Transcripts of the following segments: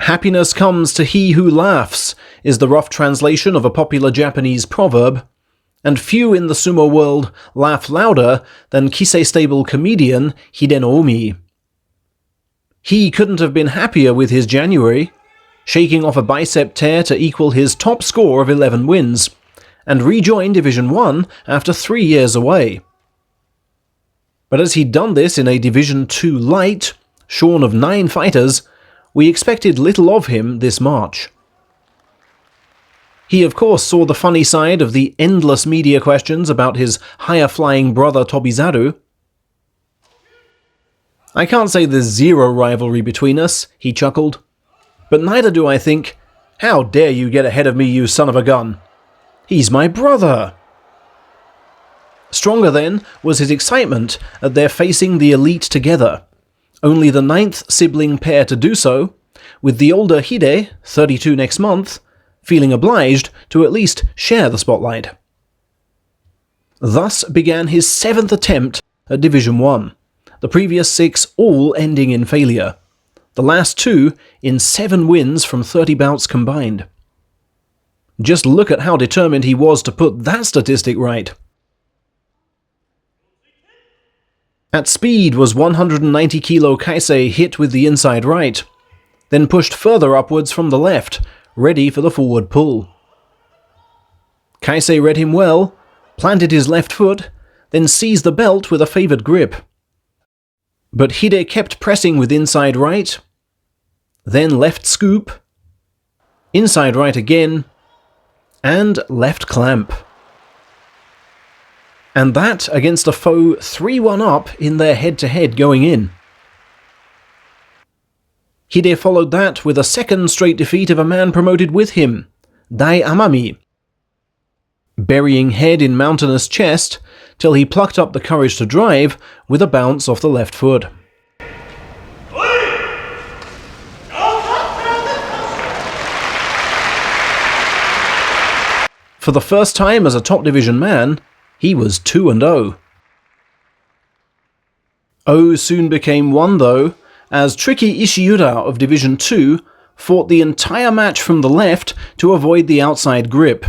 Happiness comes to he who laughs is the rough translation of a popular Japanese proverb, and few in the sumo world laugh louder than Kisei stable comedian Hidenoumi. He couldn't have been happier with his January, shaking off a bicep tear to equal his top score of 11 wins, and rejoin Division 1 after 3 years away. But as he'd done this in a Division 2 light, shorn of 9 fighters, we expected little of him this March. He of course saw the funny side of the endless media questions about his higher-flying brother Tobizaru. "I can't say there's zero rivalry between us," he chuckled, "but neither do I think, 'How dare you get ahead of me, you son of a gun? He's my brother!'" Stronger then was his excitement at their facing the elite together, only the 9th sibling pair to do so, with the older Hide, 32 next month, feeling obliged to at least share the spotlight. Thus began his 7th attempt at Division 1, the previous 6 all ending in failure, the last 2 in 7 wins from 30 bouts combined. Just look at how determined he was to put that statistic right. At speed was 190 kilo Kaisei hit with the inside right, then pushed further upwards from the left, ready for the forward pull. Kaisei read him well, planted his left foot, then seized the belt with a favoured grip. But Hide kept pressing with inside right, then left scoop, inside right again, and left clamp. And that against a foe 3-1 up in their head-to-head going in. Hide followed that with a second straight defeat of a man promoted with him, Dai Amami, burying head in mountainous chest till he plucked up the courage to drive with a bounce off the left foot. For the first time as a top division man, he was 2-0. O soon became 1 though, as tricky Ishiura of Division 2 fought the entire match from the left to avoid the outside grip.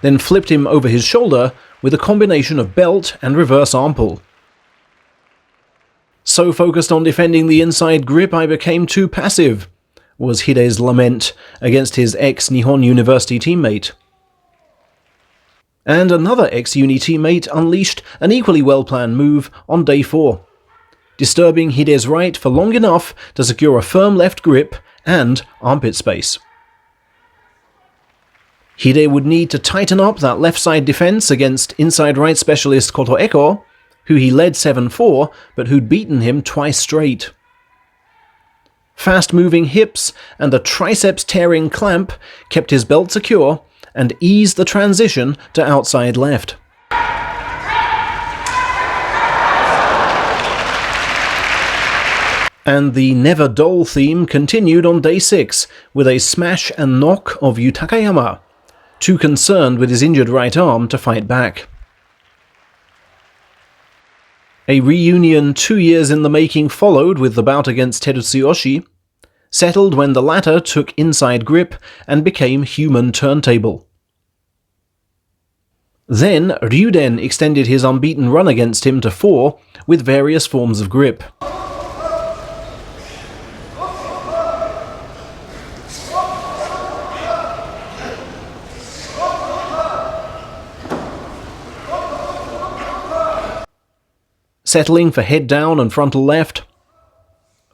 Then flipped him over his shoulder with a combination of belt and reverse arm pull. "So focused on defending the inside grip I became too passive," was Hide's lament against his ex-Nihon University teammate. And another ex-uni teammate unleashed an equally well-planned move on day 4, disturbing Hide's right for long enough to secure a firm left grip and armpit space. Hide would need to tighten up that left side defense against inside right specialist Koto Eko, who he led 7-4, but who'd beaten him twice straight. Fast-moving hips and a triceps-tearing clamp kept his belt secure and eased the transition to outside left. And the never dull theme continued on day 6 with a smash and knock of Yutakayama, too concerned with his injured right arm to fight back. A reunion 2 years in the making followed with the bout against Terutsuyoshi, settled when the latter took inside grip and became human turntable. Then Ryuden extended his unbeaten run against him to 4 with various forms of grip. Settling for head down and frontal left,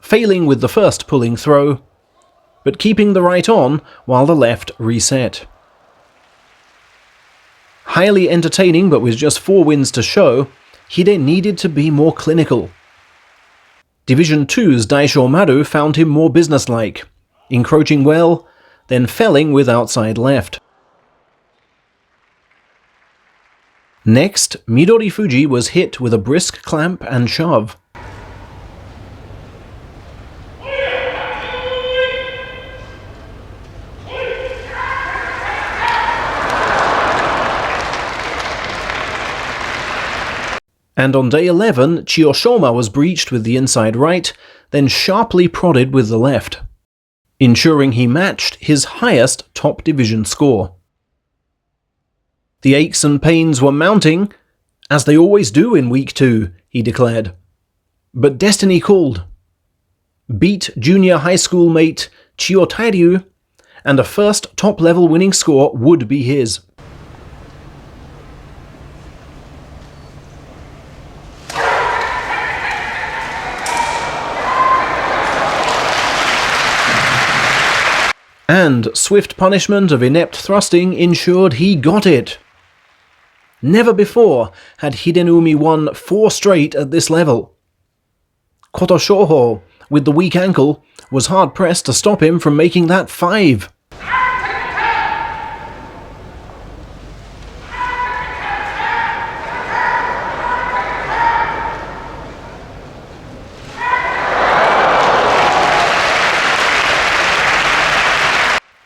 failing with the first pulling throw, but keeping the right on while the left reset. Highly entertaining, but with just 4 wins to show, Hide needed to be more clinical. Division 2's Daisho Maru found him more businesslike, encroaching well, then felling with outside left. Next, Midori Fuji was hit with a brisk clamp and shove. And on day 11, Chiyoshoma was breached with the inside right, then sharply prodded with the left, ensuring he matched his highest top division score. The aches and pains were mounting, as they always do in week 2, he declared. But destiny called. Beat junior high school mate Chiyotairyu, and a first top-level winning score would be his. And swift punishment of inept thrusting ensured he got it. Never before had Hidenoumi won 4 straight at this level. Koto Shoho, with the weak ankle, was hard-pressed to stop him from making that 5.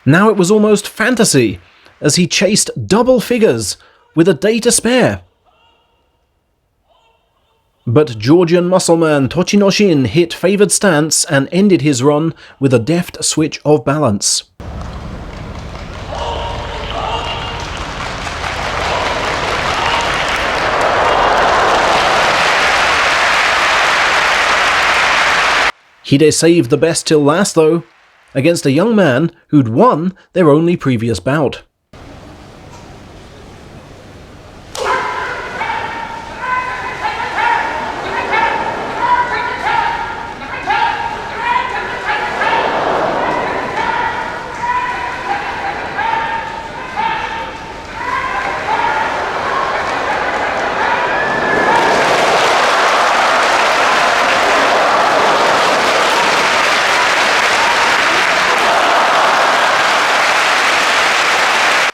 Now it was almost fantasy, as he chased double figures with a day to spare. But Georgian muscleman Tochinoshin hit favoured stance and ended his run with a deft switch of balance. Hide saved the best till last though, against a young man who'd won their only previous bout.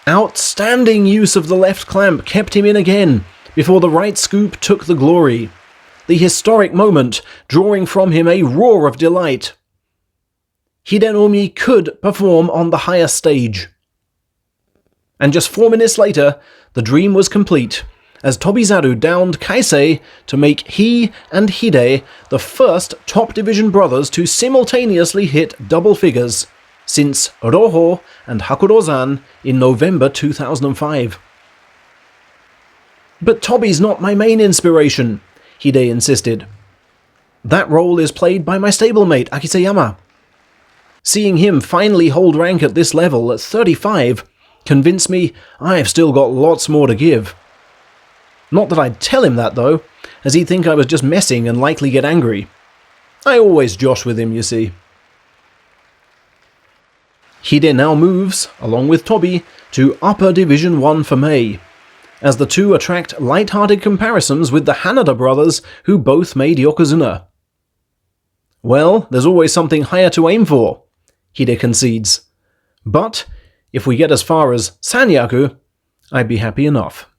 Outstanding use of the left clamp kept him in again, before the right scoop took the glory. The historic moment drawing from him a roar of delight. Hidenoumi could perform on the higher stage. And just 4 minutes later, the dream was complete, as Tobizaru downed Kaisei to make he and Hide the first top division brothers to simultaneously hit double figures since Roho and Hakurozan in November 2005. But Tobi's not my main inspiration, Hide insisted. That role is played by my stablemate Akiseyama. Seeing him finally hold rank at this level at 35 convinced me I've still got lots more to give. Not that I'd tell him that though, as he'd think I was just messing and likely get angry. I always josh with him, you see. Hide now moves, along with Tobi, to Upper Division 1 for May, as the two attract light-hearted comparisons with the Hanada brothers who both made Yokozuna. Well, there's always something higher to aim for, Hide concedes. But if we get as far as Sanyaku, I'd be happy enough.